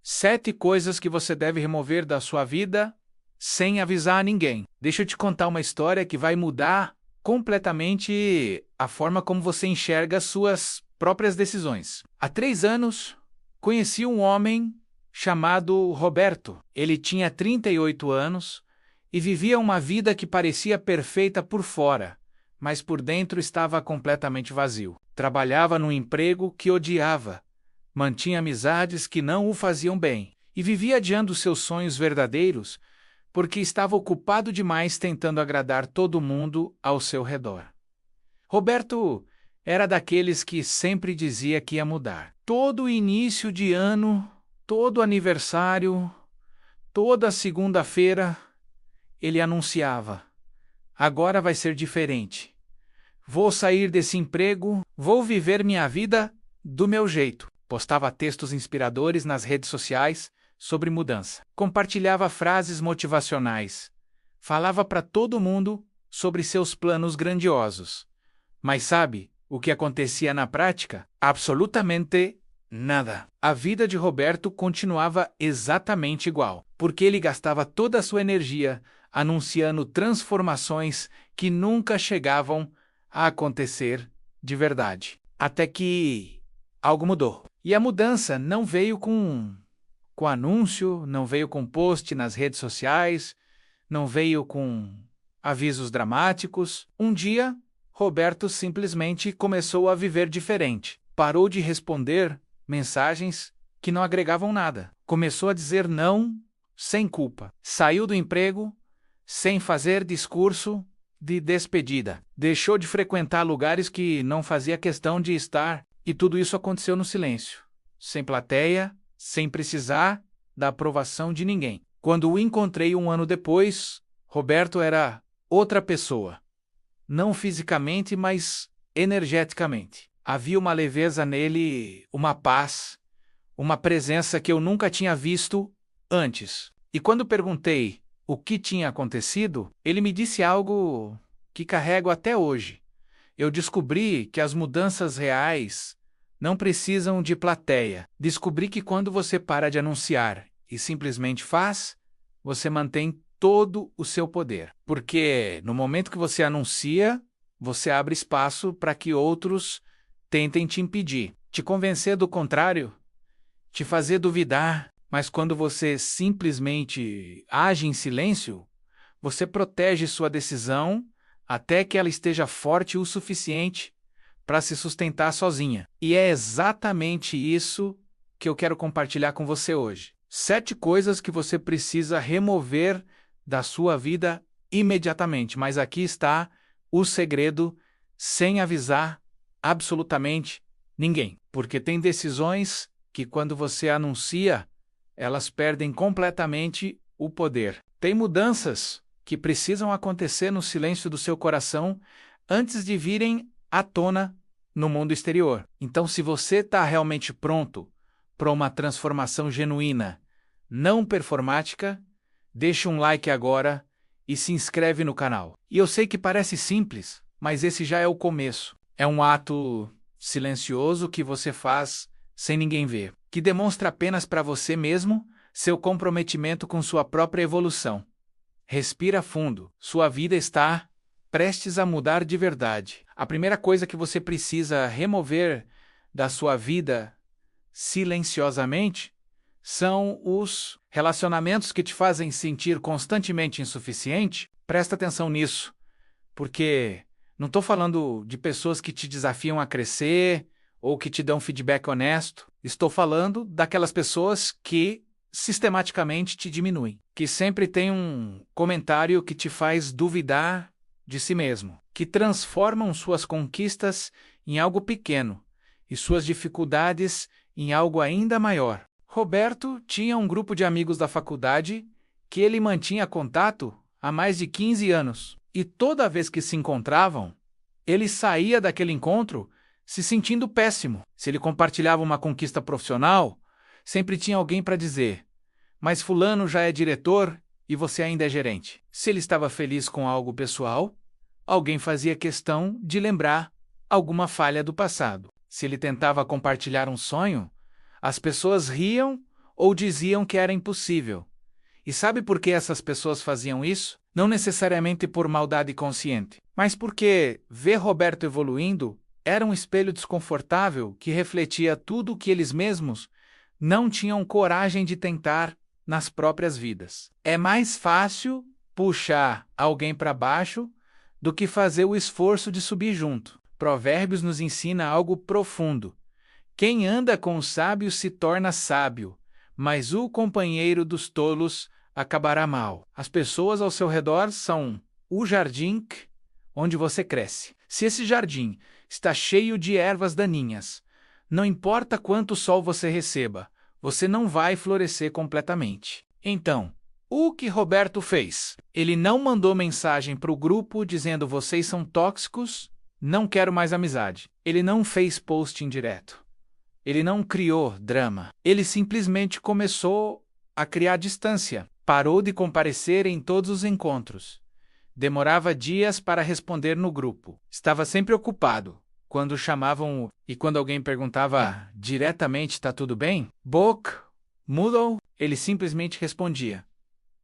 7 coisas que você deve remover da sua vida sem avisar a ninguém. Deixa eu te contar uma história que vai mudar completamente a forma como você enxerga suas próprias decisões. Há 3 anos, conheci um homem chamado Roberto. Ele tinha 38 anos e vivia uma vida que parecia perfeita por fora, mas por dentro estava completamente vazio. Trabalhava num emprego que odiava, mantinha amizades que não o faziam bem e vivia adiando seus sonhos verdadeiros porque estava ocupado demais tentando agradar todo mundo ao seu redor. Roberto era daqueles que sempre dizia que ia mudar. Todo início de ano, todo aniversário, toda segunda-feira, ele anunciava: agora vai ser diferente. Vou sair desse emprego, vou viver minha vida do meu jeito. Postava textos inspiradores nas redes sociais sobre mudança. Compartilhava frases motivacionais. Falava para todo mundo sobre seus planos grandiosos. Mas sabe o que acontecia na prática? Absolutamente nada. A vida de Roberto continuava exatamente igual, porque ele gastava toda a sua energia anunciando transformações que nunca chegavam a acontecer de verdade. Até que algo mudou. E a mudança não veio com anúncio, não veio com post nas redes sociais, não veio com avisos dramáticos. Um dia, Roberto simplesmente começou a viver diferente. Parou de responder mensagens que não agregavam nada. Começou a dizer não sem culpa. Saiu do emprego sem fazer discurso de despedida. Deixou de frequentar lugares que não fazia questão de estar. E tudo isso aconteceu no silêncio, sem plateia, sem precisar da aprovação de ninguém. Quando o encontrei um ano depois, Roberto era outra pessoa. Não fisicamente, mas energeticamente. Havia uma leveza nele, uma paz, uma presença que eu nunca tinha visto antes. E quando perguntei o que tinha acontecido, ele me disse algo que carrego até hoje. Eu descobri que as mudanças reais não precisam de plateia. Descobri que quando você para de anunciar e simplesmente faz, você mantém todo o seu poder. Porque no momento que você anuncia, você abre espaço para que outros tentem te impedir, te convencer do contrário, te fazer duvidar. Mas quando você simplesmente age em silêncio, você protege sua decisão até que ela esteja forte o suficiente para se sustentar sozinha. E é exatamente isso que eu quero compartilhar com você hoje. 7 coisas que você precisa remover da sua vida imediatamente. Mas aqui está o segredo, sem avisar absolutamente ninguém. Porque tem decisões que, quando você anuncia, elas perdem completamente o poder. Tem mudanças que precisam acontecer no silêncio do seu coração antes de virem à tona no mundo exterior. Então, se você está realmente pronto para uma transformação genuína, não performática, deixa um like agora e se inscreve no canal. E eu sei que parece simples, mas esse já é o começo. É um ato silencioso que você faz sem ninguém ver, que demonstra apenas para você mesmo seu comprometimento com sua própria evolução. Respira fundo. Sua vida está prestes a mudar de verdade. A primeira coisa que você precisa remover da sua vida silenciosamente são os relacionamentos que te fazem sentir constantemente insuficiente. Presta atenção nisso, porque não estou falando de pessoas que te desafiam a crescer ou que te dão feedback honesto. Estou falando daquelas pessoas que sistematicamente te diminuem, que sempre tem um comentário que te faz duvidar de si mesmo, que transformam suas conquistas em algo pequeno e suas dificuldades em algo ainda maior. Roberto tinha um grupo de amigos da faculdade que ele mantinha contato há mais de 15 anos, e toda vez que se encontravam, ele saía daquele encontro se sentindo péssimo. Se ele compartilhava uma conquista profissional, sempre tinha alguém para dizer: mas fulano já é diretor e você ainda é gerente. Se ele estava feliz com algo pessoal, alguém fazia questão de lembrar alguma falha do passado. Se ele tentava compartilhar um sonho, as pessoas riam ou diziam que era impossível. E sabe por que essas pessoas faziam isso? Não necessariamente por maldade consciente, mas porque ver Roberto evoluindo era um espelho desconfortável que refletia tudo o que eles mesmos não tinham coragem de tentar nas próprias vidas. É mais fácil puxar alguém para baixo do que fazer o esforço de subir junto. Provérbios nos ensina algo profundo. Quem anda com os sábios se torna sábio, mas o companheiro dos tolos acabará mal. As pessoas ao seu redor são o jardim onde você cresce. Se esse jardim está cheio de ervas daninhas, não importa quanto sol você receba, você não vai florescer completamente. Então, o que Roberto fez? Ele não mandou mensagem para o grupo dizendo vocês são tóxicos, não quero mais amizade. Ele não fez post indireto. Ele não criou drama. Ele simplesmente começou a criar distância. Parou de comparecer em todos os encontros. Demorava dias para responder no grupo. Estava sempre ocupado. Quando chamavam e quando alguém perguntava diretamente tá tudo bem? Book, Moodle, ele simplesmente respondia.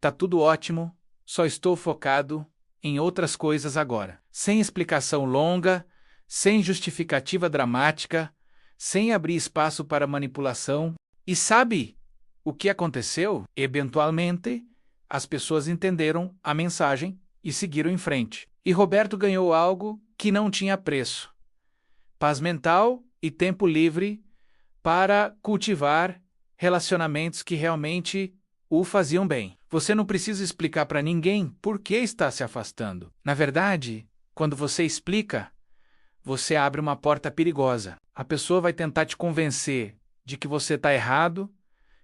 Tá tudo ótimo, só estou focado em outras coisas agora. Sem explicação longa, sem justificativa dramática, sem abrir espaço para manipulação. E sabe o que aconteceu? Eventualmente, as pessoas entenderam a mensagem e seguiram em frente. E Roberto ganhou algo que não tinha preço. Paz mental e tempo livre para cultivar relacionamentos que realmente o faziam bem. Você não precisa explicar para ninguém por que está se afastando. Na verdade, quando você explica, você abre uma porta perigosa. A pessoa vai tentar te convencer de que você está errado,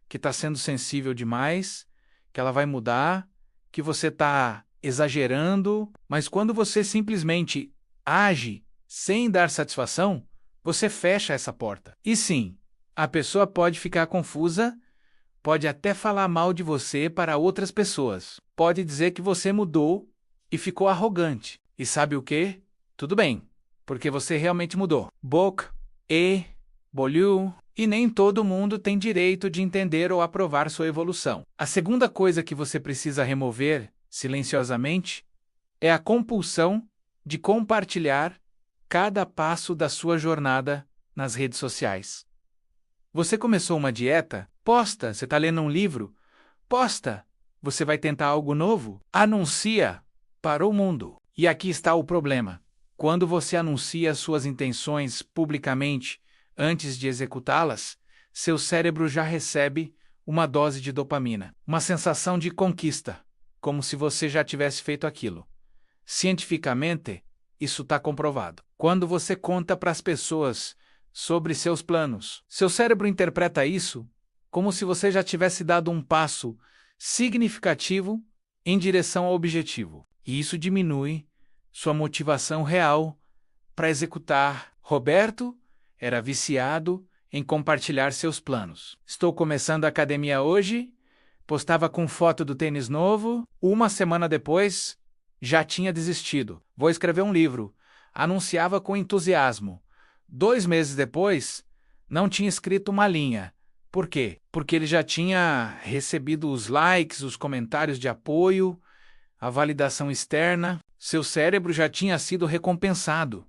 que está sendo sensível demais, que ela vai mudar, que você está exagerando, mas quando você simplesmente age sem dar satisfação, você fecha essa porta. E sim, a pessoa pode ficar confusa, pode até falar mal de você para outras pessoas, pode dizer que você mudou e ficou arrogante. E sabe o quê? Tudo bem, porque você realmente mudou. Book, Bolhu, e nem todo mundo tem direito de entender ou aprovar sua evolução. A segunda coisa que você precisa remover, silenciosamente, é a compulsão de compartilhar cada passo da sua jornada nas redes sociais. Você começou uma dieta? Posta. Você está lendo um livro? Posta. Você vai tentar algo novo? Anuncia para o mundo. E aqui está o problema. Quando você anuncia suas intenções publicamente antes de executá-las, seu cérebro já recebe uma dose de dopamina, uma sensação de conquista, como se você já tivesse feito aquilo. Cientificamente, isso está comprovado. Quando você conta para as pessoas sobre seus planos, seu cérebro interpreta isso como se você já tivesse dado um passo significativo em direção ao objetivo. E isso diminui sua motivação real para executar. Roberto era viciado em compartilhar seus planos. Estou começando a academia hoje, postava com foto do tênis novo, uma semana depois, já tinha desistido. Vou escrever um livro. Anunciava com entusiasmo. 2 meses depois, não tinha escrito uma linha. Por quê? Porque ele já tinha recebido os likes, os comentários de apoio, a validação externa. Seu cérebro já tinha sido recompensado,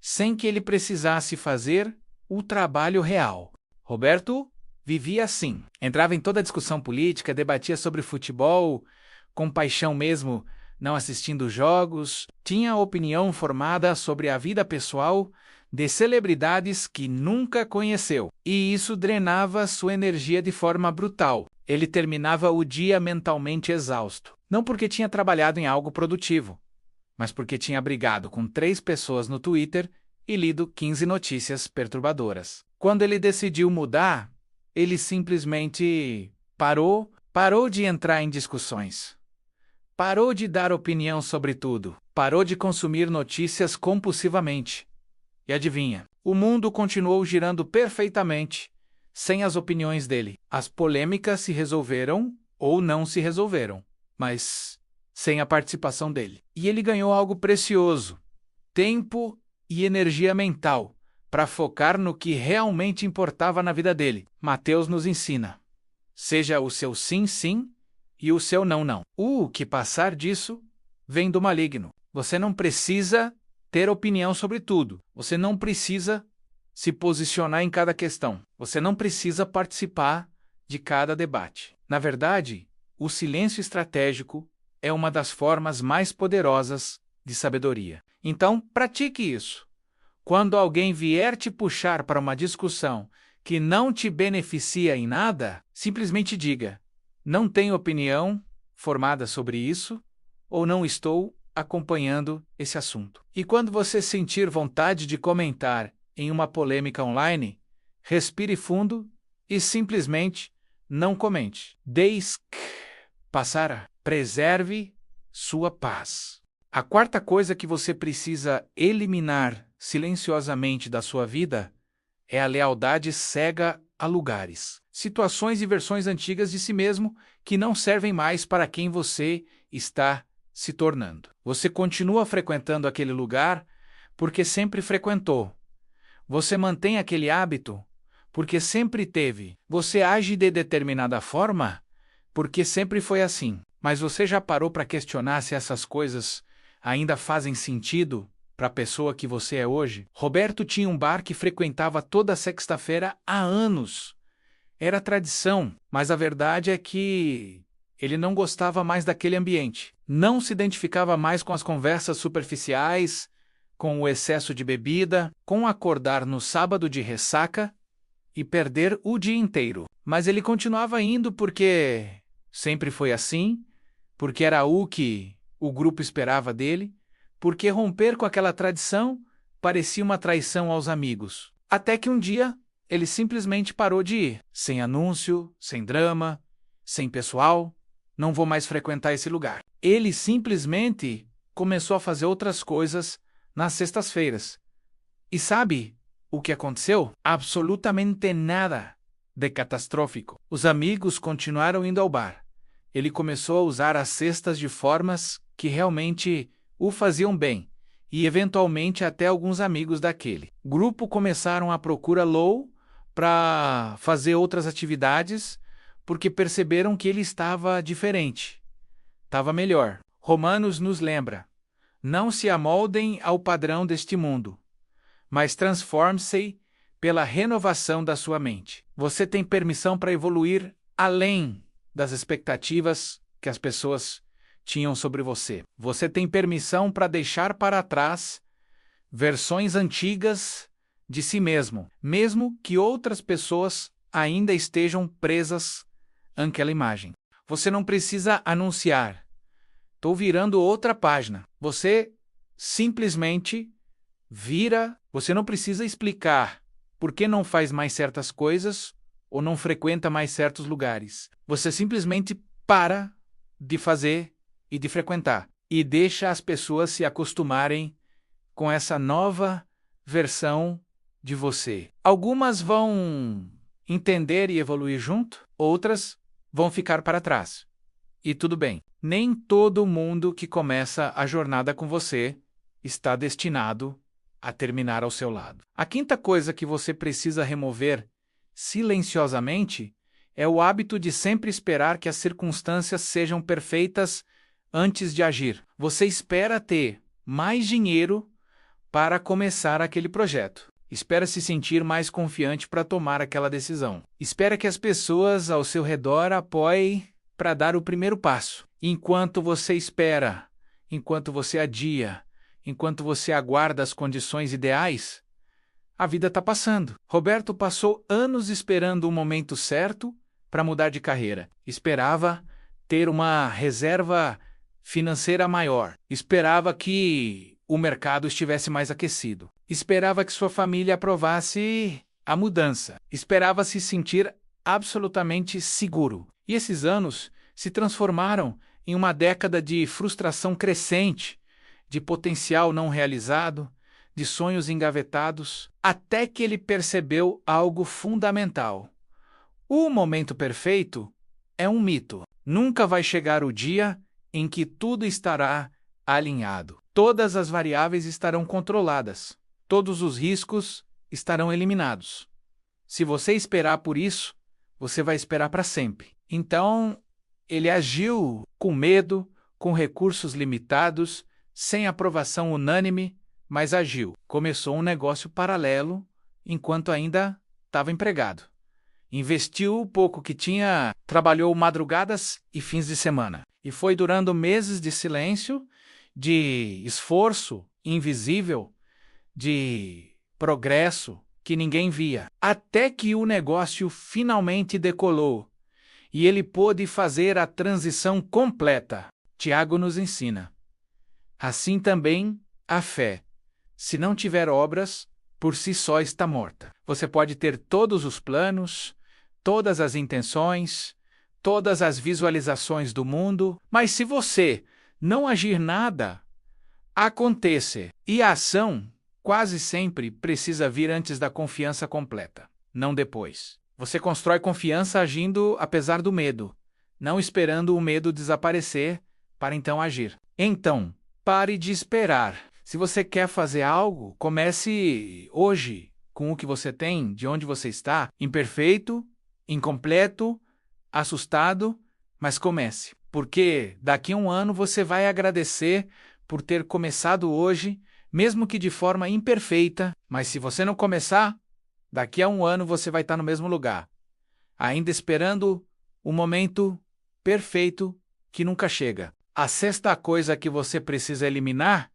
sem que ele precisasse fazer o trabalho real. Roberto vivia assim. Entrava em toda a discussão política, debatia sobre futebol, com paixão mesmo, não assistindo jogos, tinha opinião formada sobre a vida pessoal de celebridades que nunca conheceu. E isso drenava sua energia de forma brutal. Ele terminava o dia mentalmente exausto. Não porque tinha trabalhado em algo produtivo, mas porque tinha brigado com 3 pessoas no Twitter e lido 15 notícias perturbadoras. Quando ele decidiu mudar, ele simplesmente parou de entrar em discussões. Parou de dar opinião sobre tudo. Parou de consumir notícias compulsivamente. E adivinha, o mundo continuou girando perfeitamente, sem as opiniões dele. As polêmicas se resolveram ou não se resolveram, mas sem a participação dele. E ele ganhou algo precioso: tempo e energia mental para focar no que realmente importava na vida dele. Mateus nos ensina: Seja o seu sim, sim e o seu não, não. O que passar disso vem do maligno. Você não precisa ter opinião sobre tudo. Você não precisa se posicionar em cada questão. Você não precisa participar de cada debate. Na verdade, o silêncio estratégico é uma das formas mais poderosas de sabedoria. Então, pratique isso. Quando alguém vier te puxar para uma discussão que não te beneficia em nada, simplesmente diga: não tenho opinião formada sobre isso ou não estou acompanhando esse assunto. E quando você sentir vontade de comentar em uma polêmica online, respire fundo e simplesmente não comente. Deixe passar. Preserve sua paz. A quarta coisa que você precisa eliminar silenciosamente da sua vida é a lealdade cega a lugares, situações e versões antigas de si mesmo que não servem mais para quem você está se tornando. Você continua frequentando aquele lugar porque sempre frequentou. Você mantém aquele hábito porque sempre teve. Você age de determinada forma porque sempre foi assim. Mas você já parou para questionar se essas coisas ainda fazem sentido para a pessoa que você é hoje? Roberto tinha um bar que frequentava toda sexta-feira há anos. Era tradição, mas a verdade é que ele não gostava mais daquele ambiente. Não se identificava mais com as conversas superficiais, com o excesso de bebida, com acordar no sábado de ressaca e perder o dia inteiro. Mas ele continuava indo porque sempre foi assim, porque era o que o grupo esperava dele, porque romper com aquela tradição parecia uma traição aos amigos. Até que um dia ele simplesmente parou de ir. Sem anúncio, sem drama, sem pessoal, não vou mais frequentar esse lugar. Ele simplesmente começou a fazer outras coisas nas sextas-feiras. E sabe o que aconteceu? Absolutamente nada de catastrófico. Os amigos continuaram indo ao bar. Ele começou a usar as cestas de formas que realmente o faziam bem, e eventualmente até alguns amigos daquele grupo começaram a procura Low para fazer outras atividades, porque perceberam que ele estava diferente, estava melhor. Romanos nos lembra: não se amoldem ao padrão deste mundo, mas transforme-se pela renovação da sua mente. Você tem permissão para evoluir além das expectativas que as pessoas tinham sobre você. Você tem permissão para deixar para trás versões antigas de si mesmo, mesmo que outras pessoas ainda estejam presas àquela imagem. Você não precisa anunciar: estou virando outra página. Você simplesmente vira. Você não precisa explicar por que não faz mais certas coisas ou não frequenta mais certos lugares. Você simplesmente para de fazer e de frequentar e deixa as pessoas se acostumarem com essa nova versão de você. Algumas vão entender e evoluir junto, outras vão ficar para trás. E tudo bem. Nem todo mundo que começa a jornada com você está destinado a terminar ao seu lado. A quinta coisa que você precisa remover silenciosamente é o hábito de sempre esperar que as circunstâncias sejam perfeitas antes de agir. Você espera ter mais dinheiro para começar aquele projeto. Espera se sentir mais confiante para tomar aquela decisão. Espera que as pessoas ao seu redor apoiem para dar o primeiro passo. Enquanto você espera, enquanto você adia, enquanto você aguarda as condições ideais, a vida está passando. Roberto passou anos esperando o momento certo para mudar de carreira. Esperava ter uma reserva financeira maior. Esperava que o mercado estivesse mais aquecido. Esperava que sua família aprovasse a mudança. Esperava se sentir absolutamente seguro. E esses anos se transformaram em uma década de frustração crescente, de potencial não realizado, de sonhos engavetados, até que ele percebeu algo fundamental. O momento perfeito é um mito. Nunca vai chegar o dia em que tudo estará alinhado. Todas as variáveis estarão controladas. Todos os riscos estarão eliminados. Se você esperar por isso, você vai esperar para sempre. Então, ele agiu com medo, com recursos limitados, sem aprovação unânime, mas agiu. Começou um negócio paralelo enquanto ainda estava empregado. Investiu o pouco que tinha, trabalhou madrugadas e fins de semana. E foi durando meses de silêncio, de esforço invisível, de progresso que ninguém via, até que o negócio finalmente decolou e ele pôde fazer a transição completa. Tiago nos ensina. Assim também a fé, se não tiver obras, por si só está morta. Você pode ter todos os planos, todas as intenções, todas as visualizações do mundo, mas se você não agir nada, acontece. E a ação quase sempre precisa vir antes da confiança completa, não depois. Você constrói confiança agindo apesar do medo, não esperando o medo desaparecer para então agir. Então, pare de esperar. Se você quer fazer algo, comece hoje com o que você tem, de onde você está, imperfeito, incompleto, assustado, mas comece. Porque daqui a um ano você vai agradecer por ter começado hoje, mesmo que de forma imperfeita, mas se você não começar, daqui a um ano você vai estar no mesmo lugar, ainda esperando o momento perfeito que nunca chega. A sexta coisa que você precisa eliminar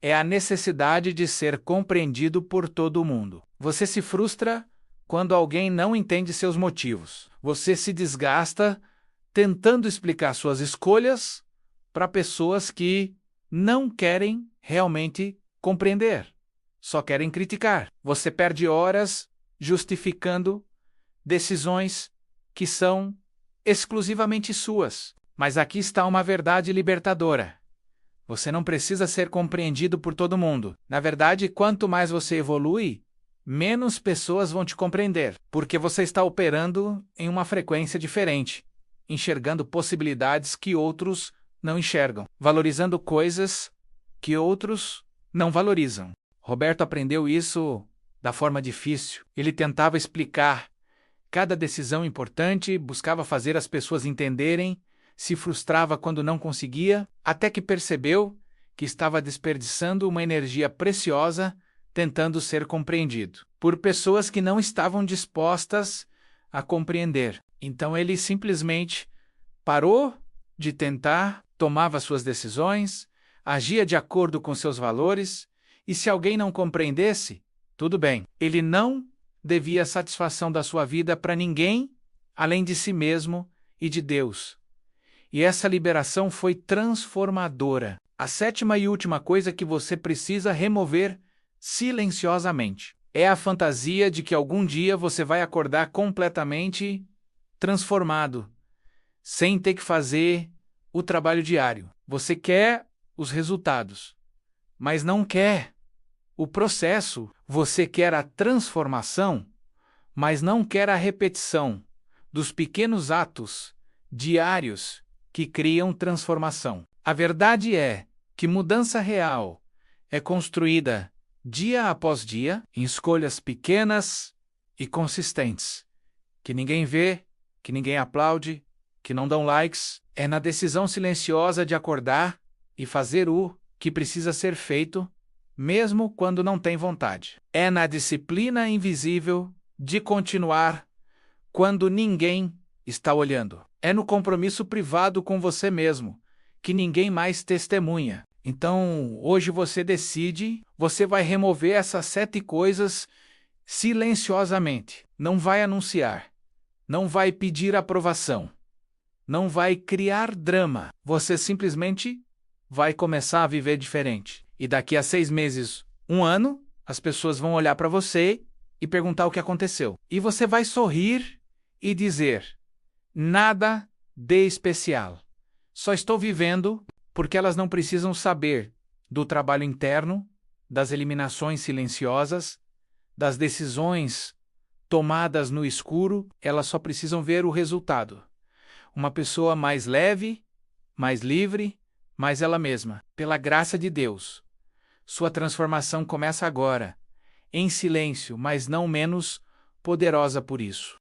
é a necessidade de ser compreendido por todo mundo. Você se frustra quando alguém não entende seus motivos. Você se desgasta tentando explicar suas escolhas para pessoas que não querem realmente compreender, só querem criticar. Você perde horas justificando decisões que são exclusivamente suas. Mas aqui está uma verdade libertadora. Você não precisa ser compreendido por todo mundo. Na verdade, quanto mais você evolui, menos pessoas vão te compreender, porque você está operando em uma frequência diferente, enxergando possibilidades que outros não enxergam, valorizando coisas que outros não valorizam. Roberto aprendeu isso da forma difícil. Ele tentava explicar cada decisão importante, buscava fazer as pessoas entenderem, se frustrava quando não conseguia, até que percebeu que estava desperdiçando uma energia preciosa tentando ser compreendido por pessoas que não estavam dispostas a compreender. Então ele simplesmente parou de tentar, tomava suas decisões, agia de acordo com seus valores, e se alguém não compreendesse, tudo bem. Ele não devia satisfação da sua vida para ninguém, além de si mesmo e de Deus. E essa liberação foi transformadora. A sétima e última coisa que você precisa remover silenciosamente é a fantasia de que algum dia você vai acordar completamente transformado, sem ter que fazer o trabalho diário. Você quer os resultados, mas não quer o processo. Você quer a transformação, mas não quer a repetição dos pequenos atos diários que criam transformação. A verdade é que mudança real é construída dia após dia em escolhas pequenas e consistentes, que ninguém vê, que ninguém aplaude, que não dão likes. É na decisão silenciosa de acordar e fazer o que precisa ser feito, mesmo quando não tem vontade. É na disciplina invisível de continuar quando ninguém está olhando. É no compromisso privado com você mesmo, que ninguém mais testemunha. Então, hoje você decide, você vai remover essas 7 coisas silenciosamente. Não vai anunciar, não vai pedir aprovação, não vai criar drama. Você simplesmente vai começar a viver diferente. E daqui a 6 meses, 1 ano, as pessoas vão olhar para você e perguntar o que aconteceu. E você vai sorrir e dizer: nada de especial. Só estou vivendo porque elas não precisam saber do trabalho interno, das eliminações silenciosas, das decisões tomadas no escuro, elas só precisam ver o resultado. Uma pessoa mais leve, mais livre, mais ela mesma. Pela graça de Deus, sua transformação começa agora, em silêncio, mas não menos poderosa por isso.